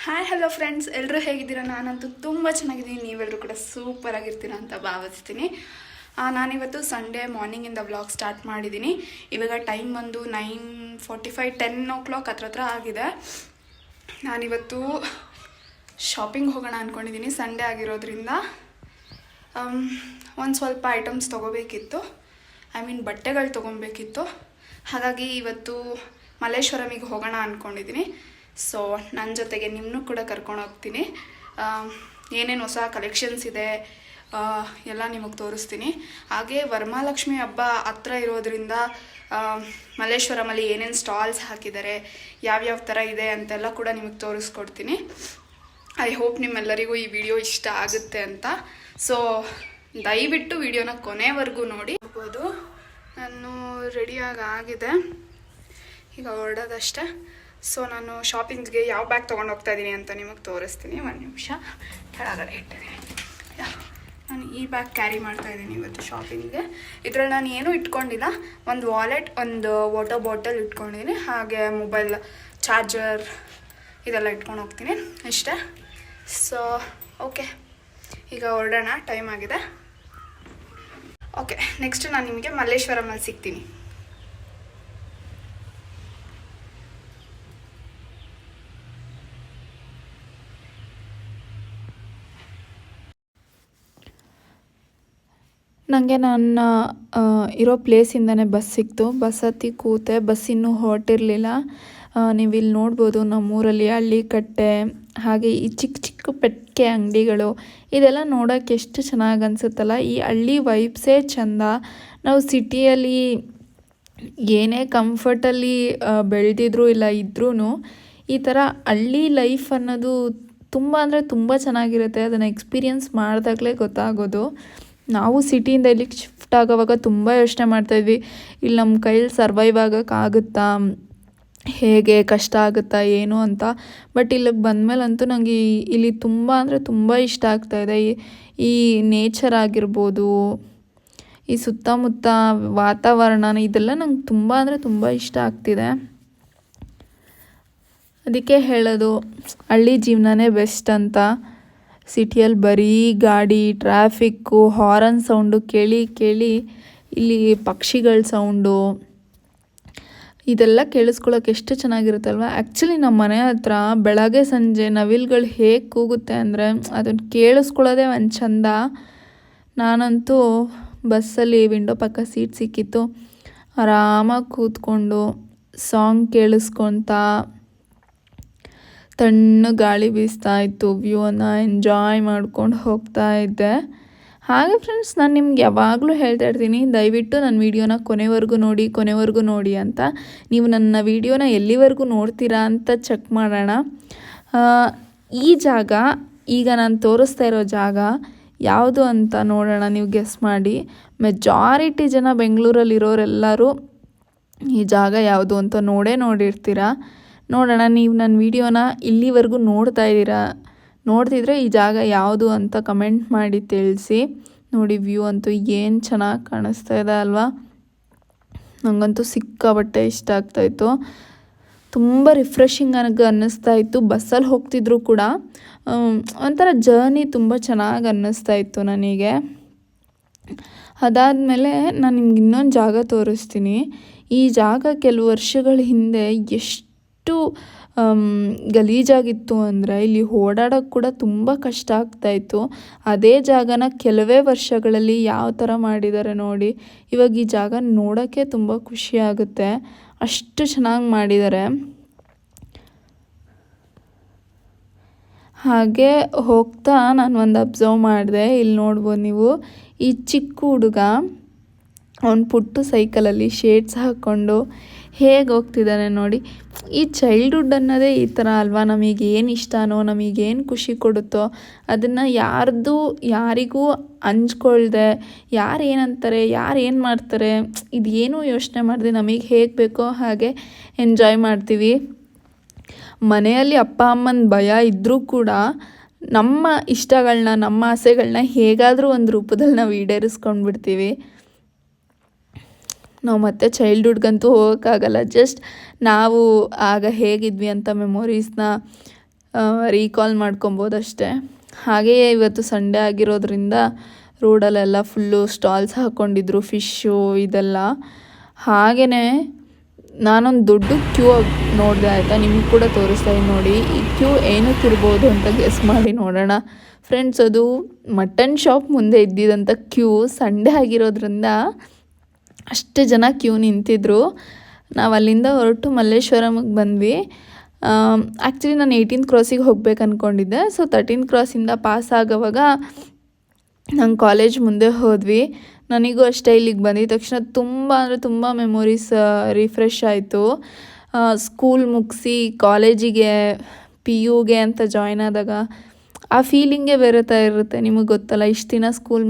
Hi hello friends, ಎಲ್ಲರೂ ಹೇಗಿದ್ದೀರಾ? ನಾನಂತೂ ತುಂಬ ಚೆನ್ನಾಗಿದ್ದೀನಿ. ನೀವೆಲ್ಲರೂ ಕೂಡ ಸೂಪರ್ ಆಗಿರ್ತೀರ ಅಂತ ಭಾವಿಸ್ತೀನಿ. ನಾನಿವತ್ತು ಸಂಡೇ ಮಾರ್ನಿಂಗಿಂದ ವ್ಲಾಗ್ ಸ್ಟಾರ್ಟ್ ಮಾಡಿದ್ದೀನಿ. ಇವಾಗ ಟೈಮ್ ಬಂದು 9:45 10 o'clock ಹತ್ರ ಆಗಿದೆ. ನಾನಿವತ್ತು ಶಾಪಿಂಗ್ ಹೋಗೋಣ ಅಂದ್ಕೊಂಡಿದ್ದೀನಿ. ಸಂಡೇ ಆಗಿರೋದ್ರಿಂದ ಒಂದು ಸ್ವಲ್ಪ ಐಟಮ್ಸ್ ತೊಗೋಬೇಕಿತ್ತು. ಬಟ್ಟೆಗಳು ತೊಗೊಬೇಕಿತ್ತು. ಹಾಗಾಗಿ ಇವತ್ತು ಮಲ್ಲೇಶ್ವರಮಿಗೆ ಹೋಗೋಣ ಅಂದ್ಕೊಂಡಿದ್ದೀನಿ. ಸೊ ನನ್ನ ಜೊತೆಗೆ ನಿಮ್ಮನ್ನು ಕೂಡ ಕರ್ಕೊಂಡು ಹೋಗ್ತೀನಿ. ಏನೇನು ಹೊಸ ಕಲೆಕ್ಷನ್ಸ್ ಇದೆ ಎಲ್ಲ ನಿಮಗೆ ತೋರಿಸ್ತೀನಿ. ಹಾಗೆ ವರಮಹಾಲಕ್ಷ್ಮಿ ಹಬ್ಬ ಹತ್ರ ಇರೋದ್ರಿಂದ ಮಲ್ಲೇಶ್ವರಮಲ್ಲಿ ಏನೇನು ಸ್ಟಾಲ್ಸ್ ಹಾಕಿದ್ದಾರೆ, ಯಾವ್ಯಾವ ಥರ ಇದೆ ಅಂತೆಲ್ಲ ಕೂಡ ನಿಮಗೆ ತೋರಿಸ್ಕೊಡ್ತೀನಿ. ಐ ಹೋಪ್ ನಿಮ್ಮೆಲ್ಲರಿಗೂ ಈ ವಿಡಿಯೋ ಇಷ್ಟ ಆಗುತ್ತೆ ಅಂತ. ಸೊ ದಯವಿಟ್ಟು ವಿಡಿಯೋನ ಕೊನೆವರೆಗೂ ನೋಡಿ. ಹೋಗ್ಬೋದು. ನಾನು ರೆಡಿಯಾಗಿ ಆಗಿದೆ, ಈಗ ಹೊರಡೋದಷ್ಟೇ. ಸೊ ನಾನು ಶಾಪಿಂಗ್ಗೆ ಯಾವ ಬ್ಯಾಗ್ ತೊಗೊಂಡು ಹೋಗ್ತಾ ಇದ್ದೀನಿ ಅಂತ ನಿಮಗೆ ತೋರಿಸ್ತೀನಿ. ಒಂದು ನಿಮಿಷ ಕೆಳಗಡೆ ಇಟ್ಟಿದ್ದೀನಿ. ನಾನು ಈ ಬ್ಯಾಗ್ ಕ್ಯಾರಿ ಮಾಡ್ತಾ ಇದ್ದೀನಿ ಇವತ್ತು ಶಾಪಿಂಗ್ಗೆ. ಇದರಲ್ಲಿ ನಾನು ಏನೂ ಇಟ್ಕೊಂಡಿಲ್ಲ. ಒಂದು ವಾಲೆಟ್, ಒಂದು ವಾಟರ್ ಬಾಟಲ್ ಇಟ್ಕೊಂಡಿದ್ದೀನಿ. ಹಾಗೆ ಮೊಬೈಲ್ ಚಾರ್ಜರ್ ಇದೆಲ್ಲ ಇಟ್ಕೊಂಡು ಹೋಗ್ತೀನಿ, ಇಷ್ಟೇ. ಸೊ ಓಕೆ, ಈಗ ಹೊರಡೋಣ, ಟೈಮ್ ಆಗಿದೆ. ಓಕೆ, ನೆಕ್ಸ್ಟ್ ನಾನು ನಿಮಗೆ ಮಲ್ಲೇಶ್ವರಮಲ್ಲಿ ಸಿಗ್ತೀನಿ. ನನಗೆ ನನ್ನ ಇರೋ ಪ್ಲೇಸಿಂದನೇ ಬಸ್ ಸಿಕ್ತು. ಬಸ್ ಹತ್ತಿ ಕೂತೆ. ಬಸ್ ಇನ್ನೂ ಹೊರಟಿರಲಿಲ್ಲ. ನೀವು ಇಲ್ಲಿ ನೋಡ್ಬೋದು, ನಮ್ಮೂರಲ್ಲಿ ಹಳ್ಳಿಕಟ್ಟೆ, ಹಾಗೆ ಈ ಚಿಕ್ಕ ಚಿಕ್ಕ ಪೆಟ್ಟಿಗೆ ಅಂಗಡಿಗಳು, ಇದೆಲ್ಲ ನೋಡೋಕ್ಕೆ ಎಷ್ಟು ಚೆನ್ನಾಗಿ ಅನಿಸುತ್ತಲ್ಲ. ಈ ಹಳ್ಳಿ ವೈಬ್ಸೇ ಚೆಂದ. ನಾವು ಸಿಟಿಯಲ್ಲಿ ಏನೇ ಕಂಫರ್ಟಲ್ಲಿ ಬೆಳೆದಿದ್ರು ಇಲ್ಲ ಇದ್ರೂ ಈ ಥರ ಹಳ್ಳಿ ಲೈಫ್ ಅನ್ನೋದು ತುಂಬ ಅಂದರೆ ತುಂಬ ಚೆನ್ನಾಗಿರುತ್ತೆ. ಅದನ್ನು ಎಕ್ಸ್ಪೀರಿಯನ್ಸ್ ಮಾಡಿದಾಗಲೇ ಗೊತ್ತಾಗೋದು. ನಾವು ಸಿಟಿಯಿಂದ ಇಲ್ಲಿಗೆ ಶಿಫ್ಟ್ ಆಗೋವಾಗ ತುಂಬ ಯೋಚನೆ ಮಾಡ್ತಾಯಿದ್ವಿ, ಇಲ್ಲಿ ನಮ್ಮ ಕೈಯಲ್ಲಿ ಸರ್ವೈವ್ ಆಗೋಕ್ಕಾಗುತ್ತಾ, ಹೇಗೆ ಕಷ್ಟ ಆಗುತ್ತಾ ಏನು ಅಂತ. ಬಟ್ ಇಲ್ಲಿಗೆ ಬಂದಮೇಲಂತೂ ನನಗೆ ಇಲ್ಲಿ ತುಂಬ ಅಂದರೆ ತುಂಬ ಇಷ್ಟ ಆಗ್ತಾಯಿದೆ. ಈ ನೇಚರ್ ಆಗಿರ್ಬೋದು, ಈ ಸುತ್ತಮುತ್ತ ವಾತಾವರಣ, ಇದೆಲ್ಲ ನಂಗೆ ತುಂಬ ಅಂದರೆ ತುಂಬ ಇಷ್ಟ ಆಗ್ತಿದೆ. ಅದಕ್ಕೆ ಹೇಳೋದು ಹಳ್ಳಿ ಜೀವನನೇ ಬೆಸ್ಟ್ ಅಂತ. ಸಿಟಿಯಲ್ಲಿ ಬರೀ ಗಾಡಿ, ಟ್ರಾಫಿಕ್ಕು, ಹಾರನ್ ಸೌಂಡು ಕೇಳಿ ಕೇಳಿ ಇಲ್ಲಿ ಪಕ್ಷಿಗಳ ಸೌಂಡು ಇದೆಲ್ಲ ಕೇಳಿಸ್ಕೊಳ್ಳೋಕೆ ಎಷ್ಟು ಚೆನ್ನಾಗಿರುತ್ತಲ್ವ. ಆ್ಯಕ್ಚುಲಿ ನಮ್ಮ ಮನೆ ಹತ್ರ ಬೆಳಗ್ಗೆ ಸಂಜೆ ನವಿಲುಗಳು ಹೇಗೆ ಕೂಗುತ್ತೆ ಅಂದರೆ ಅದನ್ನು ಕೇಳಿಸ್ಕೊಳ್ಳೋದೇ ಒಂದು ಚಂದ. ನಾನಂತೂ ಬಸ್ಸಲ್ಲಿ ವಿಂಡೋ ಪಕ್ಕ ಸೀಟ್ ಸಿಕ್ಕಿತ್ತು, ಆರಾಮಾಗಿ ಕೂತ್ಕೊಂಡು ಸಾಂಗ್ ಕೇಳಿಸ್ಕೊತಾ, ತಣ್ಣ ಗಾಳಿ ಬೀಸ್ತಾ ಇತ್ತು, ವ್ಯೂವನ್ನು ಎಂಜಾಯ್ ಮಾಡ್ಕೊಂಡು ಹೋಗ್ತಾ ಇದ್ದೆ. ಹಾಗೆ ಫ್ರೆಂಡ್ಸ್, ನಾನು ನಿಮ್ಗೆ ಯಾವಾಗಲೂ ಹೇಳ್ತಾ ಇರ್ತೀನಿ, ದಯವಿಟ್ಟು ನನ್ನ ವೀಡಿಯೋನ ಕೊನೆವರೆಗೂ ನೋಡಿ ಅಂತ. ನೀವು ನನ್ನ ವೀಡಿಯೋನ ಎಲ್ಲಿವರೆಗೂ ನೋಡ್ತೀರಾ ಅಂತ ಚೆಕ್ ಮಾಡೋಣ. ಈ ಜಾಗ, ಈಗ ನಾನು ತೋರಿಸ್ತಾ ಇರೋ ಜಾಗ ಯಾವುದು ಅಂತ ನೋಡೋಣ. ನೀವು ಗೆಸ್ ಮಾಡಿ. ಮೆಜಾರಿಟಿ ಜನ ಬೆಂಗಳೂರಲ್ಲಿರೋರೆಲ್ಲರೂ ಈ ಜಾಗ ಯಾವುದು ಅಂತ ನೋಡಿರ್ತೀರ. ನೋಡೋಣ, ನೀವು ನನ್ನ ವೀಡಿಯೋನ ಇಲ್ಲಿವರೆಗೂ ನೋಡ್ತಿದ್ರೆ ಈ ಜಾಗ ಯಾವುದು ಅಂತ ಕಮೆಂಟ್ ಮಾಡಿ ತಿಳಿಸಿ. ನೋಡಿ, ವ್ಯೂ ಅಂತೂ ಏನು ಚೆನ್ನಾಗಿ ಕಾಣಿಸ್ತಾ ಇದೆ ಅಲ್ವಾ. ನನಗಂತೂ ಸಿಕ್ಕಾಬಟ್ಟೆ ಇಷ್ಟ ಆಗ್ತಾಯಿತ್ತು. ತುಂಬ ರಿಫ್ರೆಶಿಂಗ್ ಅನ್ನಿಸ್ತಾ ಇತ್ತು. ಬಸ್ಸಲ್ಲಿ ಹೋಗ್ತಿದ್ರು ಕೂಡ ಒಂಥರ ಜರ್ನಿ ತುಂಬ ಚೆನ್ನಾಗಿ ಅನ್ನಿಸ್ತಾ ಇತ್ತು ನನಗೆ. ಅದಾದಮೇಲೆ ನಾನು ನಿಮ್ಗೆ ಇನ್ನೊಂದು ಜಾಗ ತೋರಿಸ್ತೀನಿ. ಈ ಜಾಗ ಕೆಲವು ವರ್ಷಗಳ ಹಿಂದೆ ಎಷ್ಟು ಗಲೀಜಾಗಿತ್ತು ಅಂದರೆ ಇಲ್ಲಿ ಓಡಾಡೋಕ್ಕೆ ಕೂಡ ತುಂಬ ಕಷ್ಟ ಆಗ್ತಾಯಿತ್ತು. ಅದೇ ಜಾಗನ ಕೆಲವೇ ವರ್ಷಗಳಲ್ಲಿ ಯಾವ ಥರ ಮಾಡಿದ್ದಾರೆ ನೋಡಿ. ಇವಾಗ ಈ ಜಾಗ ನೋಡೋಕ್ಕೆ ತುಂಬ ಖುಷಿ ಆಗುತ್ತೆ, ಅಷ್ಟು ಚೆನ್ನಾಗಿ ಮಾಡಿದ್ದಾರೆ. ಹಾಗೆ ಹೋಗ್ತಾ ನಾನು ಒಂದು ಅಬ್ಸರ್ವ್ ಮಾಡಿದೆ. ಇಲ್ಲಿ ನೋಡ್ಬೋದು ನೀವು, ಈ ಚಿಕ್ಕ ಹುಡುಗ ಅವ್ನು ಪುಟ್ಟು ಸೈಕಲಲ್ಲಿ ಶೇಡ್ಸ್ ಹಾಕ್ಕೊಂಡು ಹೇಗೆ ಹೋಗ್ತಿದ್ದಾನೆ ನೋಡಿ. ಈ ಚೈಲ್ಡ್ಹುಡ್ ಅನ್ನೋದೇ ಈ ಥರ ಅಲ್ವಾ. ನಮಗೇನು ಇಷ್ಟನೋ, ನಮಗೇನು ಖುಷಿ ಕೊಡುತ್ತೋ ಅದನ್ನು ಯಾರಿಗೂ ಹಂಚ್ಕೊಳ್ದೆ, ಯಾರು ಏನಂತಾರೆ, ಯಾರು ಏನು ಮಾಡ್ತಾರೆ, ಇದೇನೂ ಯೋಚನೆ ಮಾಡಿದೆ ನಮಗೆ ಹೇಗೆ ಬೇಕೋ ಹಾಗೆ ಎಂಜಾಯ್ ಮಾಡ್ತೀವಿ. ಮನೆಯಲ್ಲಿ ಅಪ್ಪ ಅಮ್ಮನ ಭಯ ಇದ್ದರೂ ಕೂಡ ನಮ್ಮ ಇಷ್ಟಗಳನ್ನ, ನಮ್ಮ ಆಸೆಗಳನ್ನ ಹೇಗಾದರೂ ಒಂದು ರೂಪದಲ್ಲಿ ನಾವು ಈಡೇರಿಸ್ಕೊಂಡ್ಬಿಡ್ತೀವಿ. ನಾವು ಮತ್ತೆ ಚೈಲ್ಡ್ಹುಡ್ಗಂತೂ ಹೋಗೋಕ್ಕಾಗಲ್ಲ. ಜಸ್ಟ್ ನಾವು ಆಗ ಹೇಗಿದ್ವಿ ಅಂತ ಮೆಮೊರೀಸ್ನ ರೀಕಾಲ್ ಮಾಡ್ಕೊಬೋದು ಅಷ್ಟೇ. ಹಾಗೆಯೇ ಇವತ್ತು ಸಂಡೇ ಆಗಿರೋದ್ರಿಂದ ರೋಡಲ್ಲೆಲ್ಲ ಫುಲ್ಲು ಸ್ಟಾಲ್ಸ್ ಹಾಕ್ಕೊಂಡಿದ್ರು, ಫಿಶ್ಶು ಇದೆಲ್ಲ. ಹಾಗೆಯೇ ನಾನೊಂದು ದೊಡ್ಡ ಕ್ಯೂ ನೋಡಿದೆ ಆಯಿತಾ, ನಿಮಗೆ ಕೂಡ ತೋರಿಸ್ತಾ ಇದ್ದೀನಿ ನೋಡಿ. ಈ ಕ್ಯೂ ಏನಕ್ಕಿರ್ಬೋದು ಅಂತ ಗೆಸ್ ಮಾಡಿ ನೋಡೋಣ ಫ್ರೆಂಡ್ಸ್. ಅದು ಮಟನ್ ಶಾಪ್ ಮುಂದೆ ಇದ್ದಿದ್ದಂಥ ಕ್ಯೂ. ಸಂಡೇ ಆಗಿರೋದ್ರಿಂದ ಅಷ್ಟು ಜನ ಕ್ಯೂ ನಿಂತಿದ್ರು. ನಾವು ಅಲ್ಲಿಂದ ಹೊರಟು ಮಲ್ಲೇಶ್ವರಮಿಗೆ ಬಂದ್ವಿ. ಆ್ಯಕ್ಚುಲಿ ನಾನು 18th ಕ್ರಾಸಿಗೆ ಹೋಗ್ಬೇಕು ಅಂದ್ಕೊಂಡಿದ್ದೆ. ಸೊ 13th ಕ್ರಾಸಿಂದ ಪಾಸ್ ಆಗೋವಾಗ ನಂಗೆ ಕಾಲೇಜ್ ಮುಂದೆ ಹೋದ್ವಿ. ನನಗೂ ಅಷ್ಟೇ ಇಲ್ಲಿಗೆ ಬಂದಿದ್ದ ತಕ್ಷಣ ತುಂಬ ಅಂದರೆ ತುಂಬ ಮೆಮೊರೀಸ್ ರಿಫ್ರೆಶ್ ಆಯಿತು. ಸ್ಕೂಲ್ ಮುಗಿಸಿ ಕಾಲೇಜಿಗೆ PUಗೆ ಅಂತ ಜಾಯ್ನ್ ಆದಾಗ ಆ ಫೀಲಿಂಗೇ ಬೇರೆ ಥರ ಇರುತ್ತೆ. ನಿಮಗೆ ಗೊತ್ತಲ್ಲ, ಇಷ್ಟು ದಿನ ಸ್ಕೂಲ್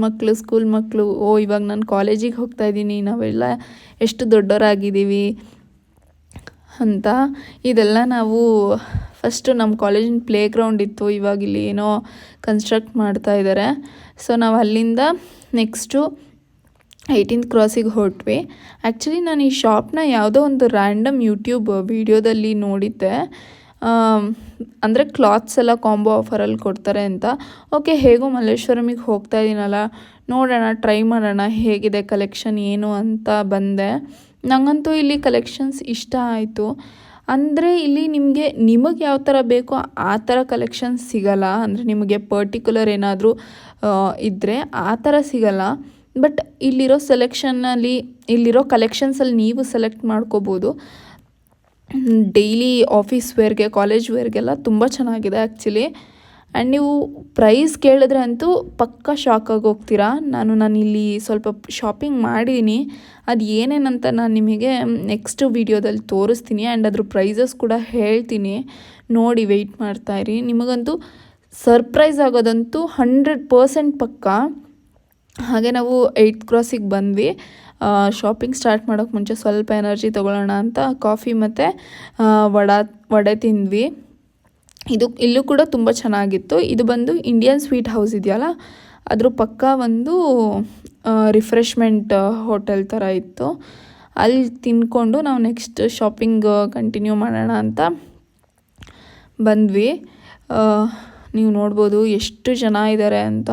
ಮಕ್ಕಳು ಇವಾಗ ನಾನು ಕಾಲೇಜಿಗೆ ಹೋಗ್ತಾಯಿದ್ದೀನಿ, ನಾವೆಲ್ಲ ಎಷ್ಟು ದೊಡ್ಡವರಾಗಿದ್ದೀವಿ ಅಂತ. ಇದೆಲ್ಲ ನಾವು ಫಸ್ಟು ನಮ್ಮ ಕಾಲೇಜಿನ ಪ್ಲೇ ಗ್ರೌಂಡ್ ಇತ್ತು, ಇವಾಗ ಇಲ್ಲಿ ಏನೋ ಕನ್ಸ್ಟ್ರಕ್ಟ್ ಮಾಡ್ತಾ ಇದ್ದಾರೆ. ಸೊ ನಾವು ಅಲ್ಲಿಂದ ನೆಕ್ಸ್ಟು 18th ಕ್ರಾಸಿಗೆ ಹೊರಟ್ವಿ. ಆ್ಯಕ್ಚುಲಿ ನಾನು ಈ ಶಾಪ್ನ ಯಾವುದೋ ಒಂದು ರ್ಯಾಂಡಮ್ ಯೂಟ್ಯೂಬ್ ವೀಡಿಯೋದಲ್ಲಿ ನೋಡಿದ್ದೆ. ಅಂದರೆ ಕ್ಲಾತ್ಸ್ ಎಲ್ಲ ಕಾಂಬೋ ಆಫರಲ್ಲಿ ಕೊಡ್ತಾರೆ ಅಂತ. ಓಕೆ, ಹೇಗೋ ಮಲ್ಲೇಶ್ವರಮಿಗೆ ಹೋಗ್ತಾ ಇದ್ದೀನಲ್ಲ, ನೋಡೋಣ, ಟ್ರೈ ಮಾಡೋಣ ಹೇಗಿದೆ ಕಲೆಕ್ಷನ್ ಏನು ಅಂತ ಬಂದೆ. ನನಗಂತೂ ಇಲ್ಲಿ ಕಲೆಕ್ಷನ್ಸ್ ಇಷ್ಟ ಆಯಿತು. ಅಂದರೆ ಇಲ್ಲಿ ನಿಮಗೆ ಯಾವ ಥರ ಬೇಕೋ ಆ ಥರ ಕಲೆಕ್ಷನ್ಸ್ ಸಿಗಲ್ಲ. ಅಂದರೆ ನಿಮಗೆ ಪರ್ಟಿಕ್ಯುಲರ್ ಏನಾದರೂ ಇದ್ದರೆ ಆ ಥರ ಸಿಗಲ್ಲ. ಬಟ್ ಇಲ್ಲಿರೋ ಕಲೆಕ್ಷನ್ಸಲ್ಲಿ ನೀವು ಸೆಲೆಕ್ಟ್ ಮಾಡ್ಕೋಬೋದು. ಡೈಲಿ ಆಫೀಸ್ ವೇರ್ಗೆ, ಕಾಲೇಜ್ ವೇರ್ಗೆಲ್ಲ ತುಂಬ ಚೆನ್ನಾಗಿದೆ ಆ್ಯಕ್ಚುಲಿ. ಆ್ಯಂಡ್ ನೀವು ಪ್ರೈಸ್ ಕೇಳಿದ್ರೆ ಅಂತೂ ಪಕ್ಕಾ ಶಾಕ್ ಆಗೋಗ್ತೀರಾ. ನಾನು ಇಲ್ಲಿ ಸ್ವಲ್ಪ ಶಾಪಿಂಗ್ ಮಾಡಿದ್ದೀನಿ, ಅದು ಏನೇನಂತ ನಾನು ನಿಮಗೆ ನೆಕ್ಸ್ಟ್ ವೀಡಿಯೋದಲ್ಲಿ ತೋರಿಸ್ತೀನಿ. ಆ್ಯಂಡ್ ಅದ್ರ ಪ್ರೈಸಸ್ ಕೂಡ ಹೇಳ್ತೀನಿ, ನೋಡಿ ವೆಯ್ಟ್ ಮಾಡ್ತಾಯಿರಿ. ನಿಮಗಂತೂ ಸರ್ಪ್ರೈಸ್ ಆಗೋದಂತೂ 100% ಪಕ್ಕಾ. ಹಾಗೆ ನಾವು 8th ಕ್ರಾಸಿಗೆ ಬಂದ್ವಿ. ಶಾಪಿಂಗ್ ಸ್ಟಾರ್ಟ್ ಮಾಡೋಕ್ಕೆ ಮುಂಚೆ ಸ್ವಲ್ಪ ಎನರ್ಜಿ ತೊಗೊಳ್ಳೋಣ ಅಂತ ಕಾಫಿ ಮತ್ತು ವಡೆ ತಿಂದ್ವಿ. ಇಲ್ಲೂ ಕೂಡ ತುಂಬ ಚೆನ್ನಾಗಿತ್ತು. ಇದು ಬಂದು ಇಂಡಿಯನ್ ಸ್ವೀಟ್ ಹೌಸ್ ಇದೆಯಲ್ಲ, ಅದ್ರ ಪಕ್ಕ ಒಂದು ರಿಫ್ರೆಶ್ಮೆಂಟ್ ಹೋಟೆಲ್ ಥರ ಇತ್ತು. ಅಲ್ಲಿ ತಿಂದ್ಕೊಂಡು ನಾವು ನೆಕ್ಸ್ಟ್ ಶಾಪಿಂಗ್ ಕಂಟಿನ್ಯೂ ಮಾಡೋಣ ಅಂತ ಬಂದ್ವಿ. ನೀವು ನೋಡ್ಬೋದು ಎಷ್ಟು ಜನ ಇದ್ದಾರೆ ಅಂತ.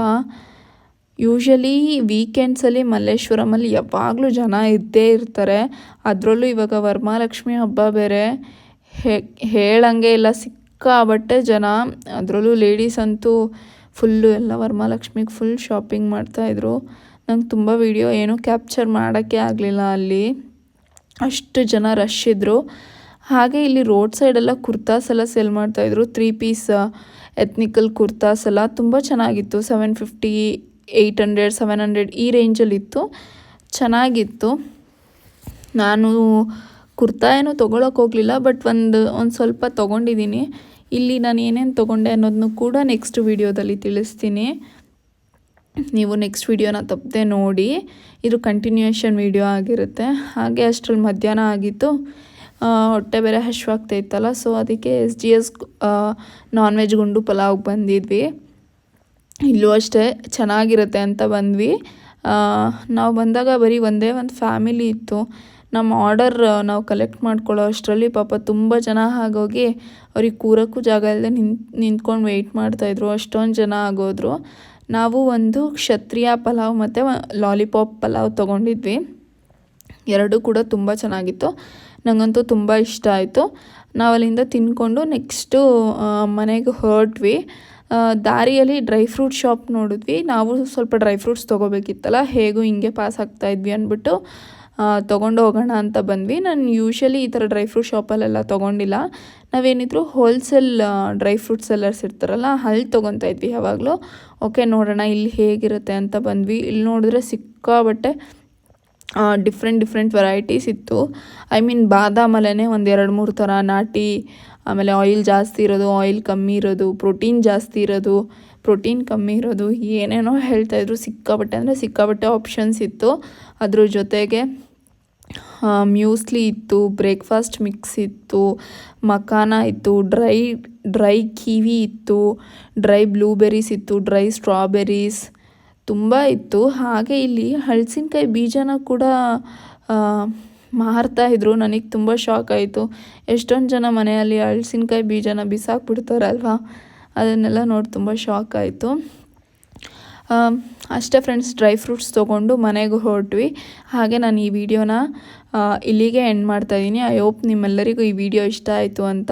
ಯೂಶ್ವಲಿ ವೀಕೆಂಡ್ಸಲ್ಲಿ ಮಲ್ಲೇಶ್ವರಮಲ್ಲಿ ಯಾವಾಗಲೂ ಜನ ಇದ್ದೇ ಇರ್ತಾರೆ. ಅದರಲ್ಲೂ ಇವಾಗ ವರಮಹಾಲಕ್ಷ್ಮಿ ಹಬ್ಬ ಬೇರೆ, ಹೇಳಂಗೆ ಇಲ್ಲ, ಸಿಕ್ಕಾಬಟ್ಟೆ ಜನ. ಅದರಲ್ಲೂ ಲೇಡೀಸ್ ಅಂತೂ ಫುಲ್ಲು ಎಲ್ಲ ವರಮಹಾಲಕ್ಷ್ಮಿಗೆ ಫುಲ್ ಶಾಪಿಂಗ್ ಮಾಡ್ತಾಯಿದ್ರು. ನಂಗೆ ತುಂಬ ವಿಡಿಯೋ ಏನೂ ಕ್ಯಾಪ್ಚರ್ ಮಾಡೋಕ್ಕೆ ಆಗಲಿಲ್ಲ, ಅಲ್ಲಿ ಅಷ್ಟು ಜನ ರಶ್ ಇದ್ದರು. ಹಾಗೆ ಇಲ್ಲಿ ರೋಡ್ ಸೈಡೆಲ್ಲ ಕುರ್ತಾಸ್ ಎಲ್ಲ ಸೇಲ್ ಮಾಡ್ತಾಯಿದ್ರು. 3 ಪೀಸ್ ಎತ್ನಿಕಲ್ ಕುರ್ತಾಸ್ ಎಲ್ಲ ತುಂಬ ಚೆನ್ನಾಗಿತ್ತು. 750, 800, 700 ಈ ರೇಂಜಲ್ಲಿತ್ತು, ಚೆನ್ನಾಗಿತ್ತು. ನಾನು ಕುರ್ತಾ ಏನೂ ತೊಗೊಳಕ್ಕೆ ಹೋಗಲಿಲ್ಲ, ಬಟ್ ಒಂದು ಸ್ವಲ್ಪ ತೊಗೊಂಡಿದ್ದೀನಿ. ಇಲ್ಲಿ ನಾನು ಏನೇನು ತೊಗೊಂಡೆ ಅನ್ನೋದನ್ನು ಕೂಡ ನೆಕ್ಸ್ಟ್ ವೀಡಿಯೋದಲ್ಲಿ ತಿಳಿಸ್ತೀನಿ. ನೀವು ನೆಕ್ಸ್ಟ್ ವೀಡಿಯೋನ ತಪ್ಪದೆ ನೋಡಿ, ಇದು ಕಂಟಿನ್ಯೂಯೇಷನ್ ವೀಡಿಯೋ ಆಗಿರುತ್ತೆ. ಹಾಗೆ ಅಷ್ಟರಲ್ಲಿ ಮಧ್ಯಾಹ್ನ ಆಗಿತ್ತು, ಹೊಟ್ಟೆ ಬೇರೆ ಹಶ್ವಾಗ್ತಾ ಇತ್ತಲ್ಲ, ಸೊ ಅದಕ್ಕೆ SGS ನಾನ್ ವೆಜ್ ಗುಂಡು ಪಲಾವ್ಗೆ ಬಂದಿದ್ವಿ. ಇಲ್ಲೂ ಅಷ್ಟೇ ಚೆನ್ನಾಗಿರುತ್ತೆ ಅಂತ ಬಂದ್ವಿ. ನಾವು ಬಂದಾಗ ಬರೀ ಒಂದೇ ಒಂದು ಫ್ಯಾಮಿಲಿ ಇತ್ತು. ನಮ್ಮ ಆರ್ಡರ್ ನಾವು ಕಲೆಕ್ಟ್ ಮಾಡ್ಕೊಳ್ಳೋ ಅಷ್ಟರಲ್ಲಿ ಪಾಪ ತುಂಬ ಜನ ಆಗೋಗಿ ಅವ್ರಿಗೆ ಕೂರೋಕ್ಕೂ ಜಾಗ ಇಲ್ಲದೆ ನಿಂತ್ಕೊಂಡು ವೆಯ್ಟ್ ಮಾಡ್ತಾಯಿದ್ರು. ಅಷ್ಟೊಂದು ಜನ ಆಗೋದ್ರು. ನಾವು ಒಂದು ಕ್ಷತ್ರಿಯ ಪಲಾವ್ ಮತ್ತು ಲಾಲಿಪಾಪ್ ಪಲಾವ್ ತೊಗೊಂಡಿದ್ವಿ. ಎರಡೂ ಕೂಡ ತುಂಬ ಚೆನ್ನಾಗಿತ್ತು, ನನಗಂತೂ ತುಂಬ ಇಷ್ಟ ಆಯಿತು. ನಾವು ಅಲ್ಲಿಂದ ತಿಂದ್ಕೊಂಡು ನೆಕ್ಸ್ಟು ಮನೆಗೆ ಹೊರಟ್ವಿ. ದಾರಿಯಲ್ಲಿ ಡ್ರೈ ಫ್ರೂಟ್ ಶಾಪ್ ನೋಡಿದ್ವಿ. ನಾವು ಸ್ವಲ್ಪ ಡ್ರೈ ಫ್ರೂಟ್ಸ್ ತೊಗೋಬೇಕಿತ್ತಲ್ಲ, ಹೇಗೂ ಹಿಂಗೆ ಪಾಸ್ ಆಗ್ತಾಯಿದ್ವಿ ಅಂದ್ಬಿಟ್ಟು ತೊಗೊಂಡು ಹೋಗೋಣ ಅಂತ ಬಂದ್ವಿ. ನಾನು ಯೂಶ್ವಲಿ ಈ ಥರ ಡ್ರೈ ಫ್ರೂಟ್ ಶಾಪಲ್ಲೆಲ್ಲ ತೊಗೊಂಡಿಲ್ಲ. ನಾವೇನಿದ್ರು ಹೋಲ್ಸೇಲ್ ಡ್ರೈ ಫ್ರೂಟ್ ಸೆಲ್ಲರ್ಸ್ ಇರ್ತಾರಲ್ಲ, ಅಲ್ಲಿ ತೊಗೊತಾ ಇದ್ವಿ ಯಾವಾಗಲೂ. ಓಕೆ, ನೋಡೋಣ ಇಲ್ಲಿ ಹೇಗಿರುತ್ತೆ ಅಂತ ಬಂದ್ವಿ. ಇಲ್ಲಿ ನೋಡಿದ್ರೆ ಸಿಕ್ಕಾಬಟ್ಟೆ ಡಿಫ್ರೆಂಟ್ ವೆರೈಟೀಸ್ ಇತ್ತು. ಐ ಮೀನ್ ಬಾದಾಮಲ್ಲೇ ಒಂದು 2-3 ಥರ ನಾಟಿ, ಆಮೇಲೆ ಆಯಿಲ್ ಜಾಸ್ತಿ ಇರೋದು, ಆಯಿಲ್ ಕಮ್ಮಿ ಇರೋದು, ಪ್ರೋಟೀನ್ ಜಾಸ್ತಿ ಇರೋದು, ಪ್ರೋಟೀನ್ ಕಮ್ಮಿ ಇರೋದು, ಏನೇನೋ ಹೇಳ್ತಾಯಿದ್ರು. ಸಿಕ್ಕಾಬಟ್ಟೆ ಅಂದರೆ ಸಿಕ್ಕಾಬಟ್ಟೆ ಆಪ್ಷನ್ಸ್ ಇತ್ತು. ಅದ್ರ ಜೊತೆಗೆ ಮ್ಯೂಸ್ಲಿ ಇತ್ತು, ಬ್ರೇಕ್ಫಾಸ್ಟ್ ಮಿಕ್ಸ್ ಇತ್ತು, ಮಖಾನ ಇತ್ತು, ಡ್ರೈ ಕಿವಿ ಇತ್ತು, ಡ್ರೈ ಬ್ಲೂಬೆರೀಸ್ ಇತ್ತು, ಡ್ರೈ ಸ್ಟ್ರಾಬೆರೀಸ್ ತುಂಬ ಇತ್ತು. ಹಾಗೆ ಇಲ್ಲಿ ಹಲಸಿನಕಾಯಿ ಬೀಜನ ಕೂಡ ಮಾರ್ತಾಯಿದ್ರು. ನನಗೆ ತುಂಬ ಶಾಕ್ ಆಯಿತು. ಎಷ್ಟೊಂದು ಜನ ಮನೆಯಲ್ಲಿ ಹಲಸಿನಕಾಯಿ ಬೀಜನ ಬಿಸಾಕ್ಬಿಡ್ತಾರಲ್ವ, ಅದನ್ನೆಲ್ಲ ನೋಡಿ ತುಂಬ ಶಾಕ್ ಆಯಿತು. ಅಷ್ಟೇ ಫ್ರೆಂಡ್ಸ್, ಡ್ರೈ ಫ್ರೂಟ್ಸ್ ತೊಗೊಂಡು ಮನೆಗೆ ಹೊರಟ್ವಿ. ಹಾಗೆ ನಾನು ಈ ವಿಡಿಯೋನ ಇಲ್ಲಿಗೆ ಎಂಡ್ ಮಾಡ್ತಾಯಿದ್ದೀನಿ. ಐ ಹೋಪ್ ನಿಮ್ಮೆಲ್ಲರಿಗೂ ಈ ವಿಡಿಯೋ ಇಷ್ಟ ಆಯಿತು ಅಂತ.